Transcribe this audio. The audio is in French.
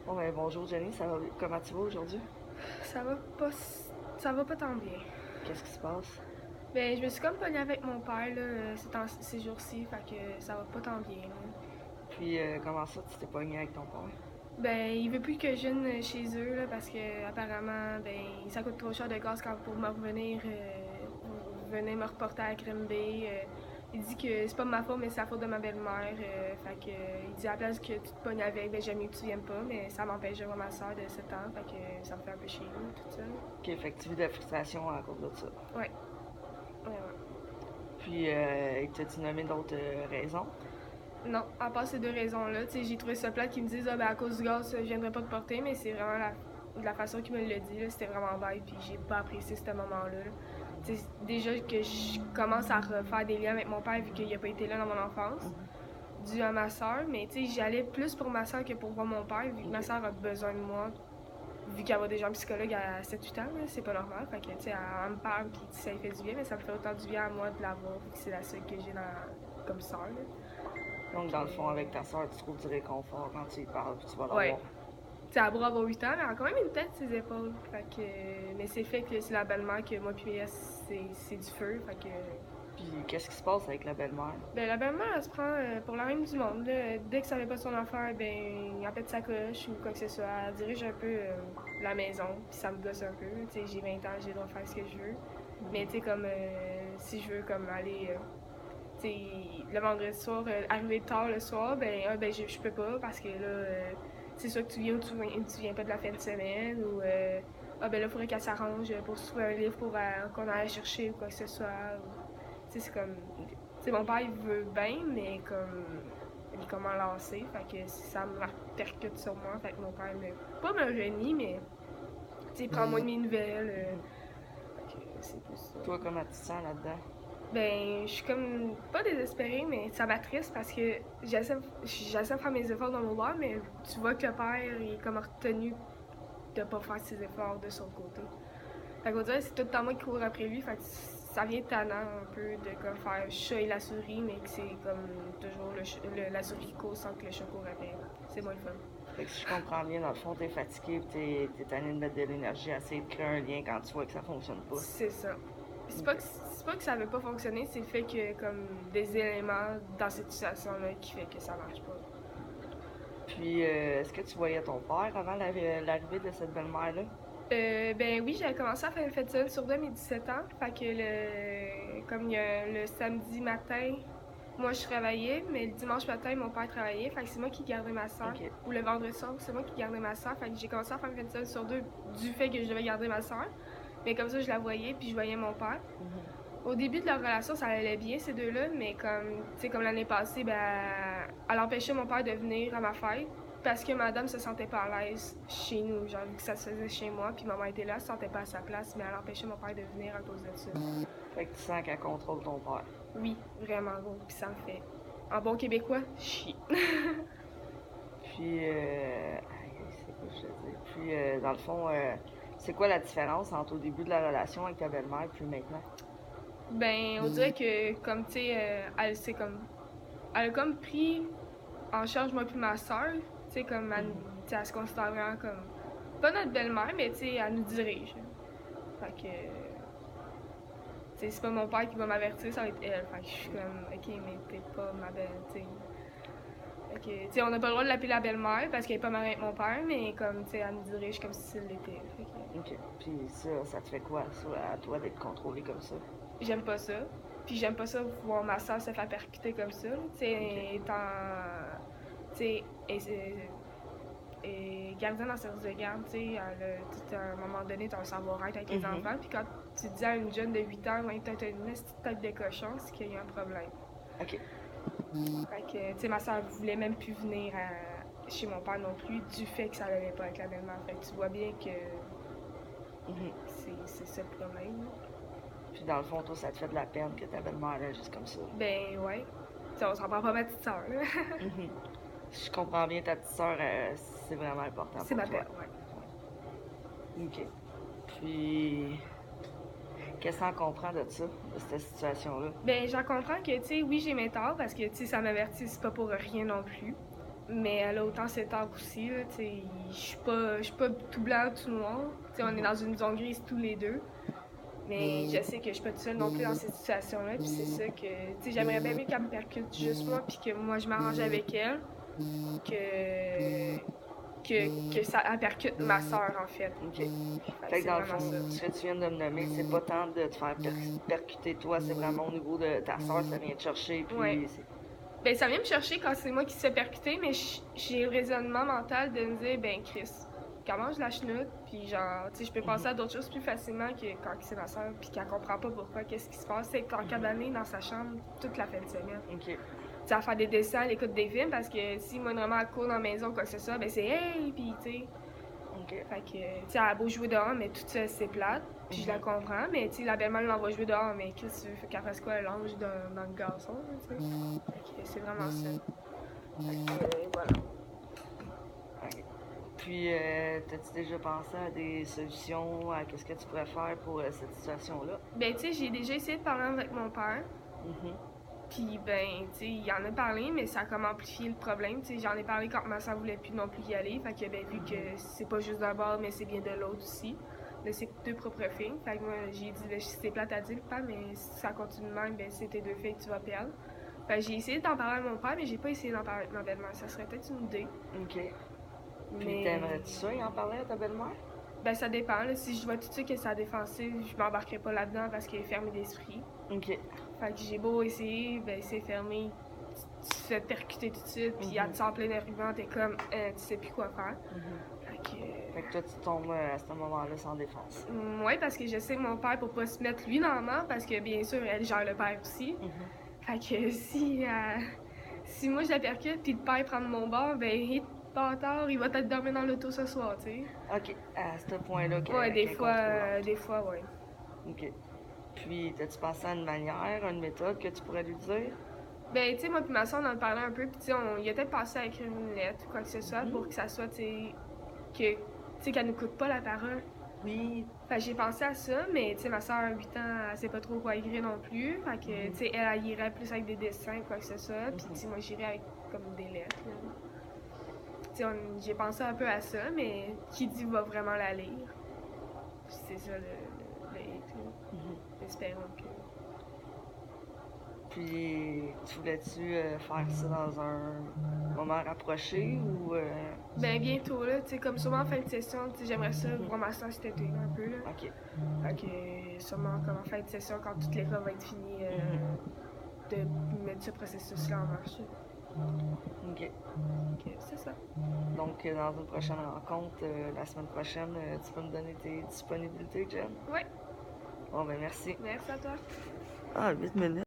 Bon, ben, bonjour Jenny, comment tu vas aujourd'hui? Ça va pas, ça va pas tant bien. Qu'est-ce qui se passe? Ben, je me suis comme pognée avec mon père là, ces jours-ci, fait que ça va pas tant bien. Là. Puis, comment ça, tu t'es pogné avec ton père? Ben, il veut plus que je vienne chez eux là, parce que apparemment, ben, ça coûte trop cher de gaz pour me revenir, pour venir me reporter à Grimby. Il dit que c'est pas ma faute, mais c'est la faute de ma belle-mère. Fait que, il dit à la place que tu te pognes avec, ben j'aime mieux que tu viennes pas, mais ça m'empêche de voir ma soeur de 7 ans, fait que ça me fait un peu chier, là, tout ça. Ok, fait que tu vis de la frustration à cause de ça. Ouais, ouais, ouais. Puis, t'as-tu nommé d'autres raisons? Non, à part ces deux raisons-là, tu sais, j'ai trouvé ça plate qu'ils me disent, ah ben à cause du gaz, je viendrai pas te porter, mais c'est vraiment de la façon qu'ils me l'a dit, là, c'était vraiment bête, puis j'ai pas apprécié ce moment-là. Là. Tu sais, déjà que je commence à refaire des liens avec mon père vu qu'il a pas été là dans mon enfance, dû à ma soeur, mais tu sais, j'allais plus pour ma soeur que pour voir mon père, vu que ma soeur a besoin de moi, vu qu'elle va déjà un psychologue à 7-8 ans, là, c'est pas normal, fait que tu sais, elle me parle, puis ça lui fait du bien, mais ça me fait autant du bien à moi de l'avoir, vu que c'est la seule que j'ai comme soeur, là. Donc, dans le fond, avec ta soeur, tu trouves du réconfort quand tu y parles, puis tu vas Ouais. l'avoir. T'sais, elle pourra avoir 8 ans, mais elle a quand même une tête sur ses épaules. Fait que, mais c'est fait que c'est la belle-mère que moi puis Mia, c'est du feu. Fait que, Puis, qu'est-ce qui se passe avec la belle-mère? ben, la belle-mère, elle se prend pour la reine du monde. Là. Dès que ça fait pas son affaire, ben, elle pète sa coche ou quoi que ce soit. Elle dirige un peu la maison, puis ça me gosse un peu. T'sais, j'ai 20 ans, j'ai le droit de faire ce que je veux. Mais tu sais, comme si je veux comme aller t'sais, le vendredi soir, arriver tard le soir, ben je peux pas parce que là, c'est sûr que tu viens ou tu viens pas de la fin de semaine ou ah ben là, il faudrait qu'elle s'arrange pour se trouver un livre pour qu'on aille chercher ou quoi que ce soit. C'est comme. T'sais, mon père, il veut bien, mais comme. Il est comme lancé, fait que ça me répercute sur moi. Fait que mon père pas me renie, mais. Il prend moins de mes nouvelles. Fait que c'est plus ça. Toi, comment tu te sens là-dedans? Ben, je suis comme pas désespérée, mais ça m'attriste parce que j'essaie de faire mes efforts dans mon bar, mais tu vois que le père il est comme retenu de pas faire ses efforts de son côté. Fait qu'on dirait que c'est tout le temps moi qui cours après lui, fait que ça vient tannant un peu de comme faire le chat et la souris, mais que c'est comme toujours la souris qui court sans que le chat court après. C'est moins le fun. Fait que si je comprends bien, dans le fond, t'es fatigué, puis t'es tanné de mettre de l'énergie à essayer de créer un lien quand tu vois que ça fonctionne pas. C'est ça. C'est pas que ça avait pas fonctionné, c'est le fait que comme des éléments dans cette situation-là qui fait que ça marche pas. Puis, est-ce que tu voyais ton père avant l'arrivée de cette belle-mère-là? Ben oui, j'avais commencé à faire une fête sur deux à mes 17 ans. Fait que comme il y a le samedi matin, moi je travaillais, mais le dimanche matin, mon père travaillait. Fait que c'est moi qui gardais ma soeur. Ok. Ou le vendredi soir, c'est moi qui gardais ma soeur. Fait que j'ai commencé à faire une fête sur deux du fait que je devais garder ma soeur. Mais comme ça, je la voyais, puis je voyais mon père. Au début de leur relation, ça allait bien, ces deux-là, mais comme l'année passée, ben, elle empêchait mon père de venir à ma fête parce que madame se sentait pas à l'aise chez nous. Genre, vu que ça se faisait chez moi, puis maman était là, elle se sentait pas à sa place, mais elle empêchait mon père de venir à cause de ça. Fait que tu sens qu'elle contrôle ton père. Oui, vraiment gros, puis ça me fait, en bon québécois, chier. Puis, c'est quoi je te dis? Puis, dans le fond, c'est quoi la différence entre au début de la relation avec ta belle-mère puis maintenant? Ben, on dirait que, comme, tu sais, elle a comme pris en charge moi puis ma soeur, tu sais, comme, elle se considère vraiment comme, pas notre belle-mère, mais tu sais, elle nous dirige. Fait que, tu sais, c'est pas mon père qui va m'avertir, ça va être elle. Fait que je suis comme, ok, mais t'es pas ma belle, tu sais. Fait que, tu sais, on n'a pas le droit de l'appeler la belle-mère parce qu'elle est pas mariée avec mon père, mais comme, tu sais, elle nous dirige comme si elle l'était. Fait que, Ok. Puis ça te fait quoi, ça, à toi d'être contrôlé comme ça? j'aime pas ça. Puis j'aime pas ça voir ma soeur se faire percuter comme ça. Tu sais, étant. Tu sais, et gardienne en service de garde, tu sais, à un moment donné, t'as un savoir-être avec les enfants. Puis quand tu dis à une jeune de 8 ans, ouais, t'as une petite tête de cochon, c'est qu'il y a un problème. Ok. Fait que, tu sais, ma soeur voulait même plus venir chez mon père non plus, du fait que ça allait pas avec la belle-mère. Fait que tu vois bien que c'est ça le problème. Puis dans le fond, toi, ça te fait de la peine que ta belle-mère est juste comme ça. Ben, ouais. Tu sais, on s'en prend pas ma petite soeur, là. Si je comprends bien, ta petite soeur, c'est vraiment important C'est pour ma toi. belle, ouais. Ok. Puis, qu'est-ce que t'en comprends de ça, de cette situation-là? Ben, j'en comprends que, tu sais, oui, j'ai mes torts parce que, tu sais, ça m'avertit, c'est pas pour rien non plus. Mais elle a autant ses torts aussi, là, tu sais. Je suis pas tout blanc, tout noir. Tu sais, on est dans une zone grise tous les deux. Mais je sais que je suis pas toute seule non plus dans cette situation-là. Puis c'est ça que, tu sais, j'aimerais bien mieux qu'elle me percute juste moi, puis que moi, je m'arrange avec elle, que, que ça elle percute ma soeur, en fait. OK. Fait que dans le fond, ce que tu viens de me nommer, c'est pas tant de te faire percuter toi, c'est vraiment au niveau de ta soeur, ça vient te chercher, puis ouais. Ben, ça vient me chercher quand c'est moi qui se fais percuter, mais j'ai le raisonnement mental de me dire, ben, Chris, qu'elle mange la chenoute, puis genre, tu sais, je peux passer à d'autres choses plus facilement que quand c'est ma soeur, puis qu'elle comprend pas pourquoi, qu'est-ce qui se passe. C'est en cabanée dans sa chambre toute la fin de semaine. OK. Tu sais, à faire des dessins, elle écoute des films, parce que si moi, vraiment, elle court dans la maison, quoi que ce soit, ben, c'est hey, puis tu sais. OK. Fait que, tu sais, elle a beau jouer dehors, mais toute seule, c'est plate. Puis je la comprends, mais tu sais, la belle-mère l'envoie jouer dehors, mais qu'est-ce que tu veux qu'elle fasse quoi? Elle longe dans le gazon, tu sais. Fait que c'est vraiment ça. Fait que, voilà. OK. Puis, t'as-tu déjà pensé à des solutions, à qu'est-ce que tu pourrais faire pour cette situation-là? Ben, tu sais, j'ai déjà essayé de parler avec mon père. Puis, ben, tu sais, il en a parlé, mais ça a comme amplifié le problème. Tu sais, j'en ai parlé quand ma soeur voulait plus non plus y aller. Fait que, ben, vu que c'est pas juste d'un bord, mais c'est bien de l'autre aussi. De ses deux propres filles. Fait que moi, j'ai dit, ben, c'est plate à dire, pas, mais si ça continue de même, ben, c'est tes deux filles que tu vas perdre. Fait que j'ai essayé d'en parler avec mon père, mais j'ai pas essayé d'en parler avec ma belle-mère. Ça serait peut-être une idée. OK. Puis, t'aimerais-tu ça, y en parler à ta belle-mère? Ben, ça dépend. Là. Si je vois tout de suite que c'est défensif, je m'embarquerai pas là-dedans parce qu'elle est fermée d'esprit. OK. Fait que j'ai beau essayer, ben, c'est fermé. Tu te fais percuter tout de suite, puis elle te sort plein d'arguments, t'es comme, tu sais plus quoi faire. Fait que toi, tu tombes à ce moment-là sans défense. Oui, parce que je sais que mon père, pour pas se mettre lui dans la mort, parce que bien sûr, elle gère le père aussi. Fait que si moi je la percute, puis le père prend de mon bord, ben, bâtard, il va peut-être dormir dans l'auto ce soir, tu sais. OK, à ce point-là. Ouais, des fois, ouais. OK. Puis, t'as-tu pensé à une manière, une méthode que tu pourrais lui dire? Ben, tu sais, moi puis ma soeur, on en parlait un peu, puis tu sais, il a peut-être pensé à écrire une lettre ou quoi que ce soit pour que ça soit, tu sais, qu'elle nous coûte pas la parole. Oui. Fait que j'ai pensé à ça, mais tu sais, ma soeur, à 8 ans, elle sait pas trop quoi écrire non plus. Fait que, tu sais, elle irait plus avec des dessins, quoi que ce soit, puis tu sais, moi, j'irais avec comme des lettres, là. Tu sais, j'ai pensé un peu à ça, mais qui dit va vraiment la lire? C'est ça le hit, là. Espérons que... Puis, tu voulais-tu faire ça dans un moment rapproché ou... Ben, bientôt, là, tu sais, comme sûrement en fin de session, tu sais, j'aimerais ça voir ma soeur cet été, un peu, là. OK. Fait que, sûrement, comme en fin de session, quand toute l'école va être finie, de mettre ce processus-là en marche. OK. C'est ça. Donc, dans une prochaine rencontre, la semaine prochaine, tu peux me donner tes disponibilités, Jen? Oui. Bon, ben merci. Merci à toi. Ah, 8 minutes.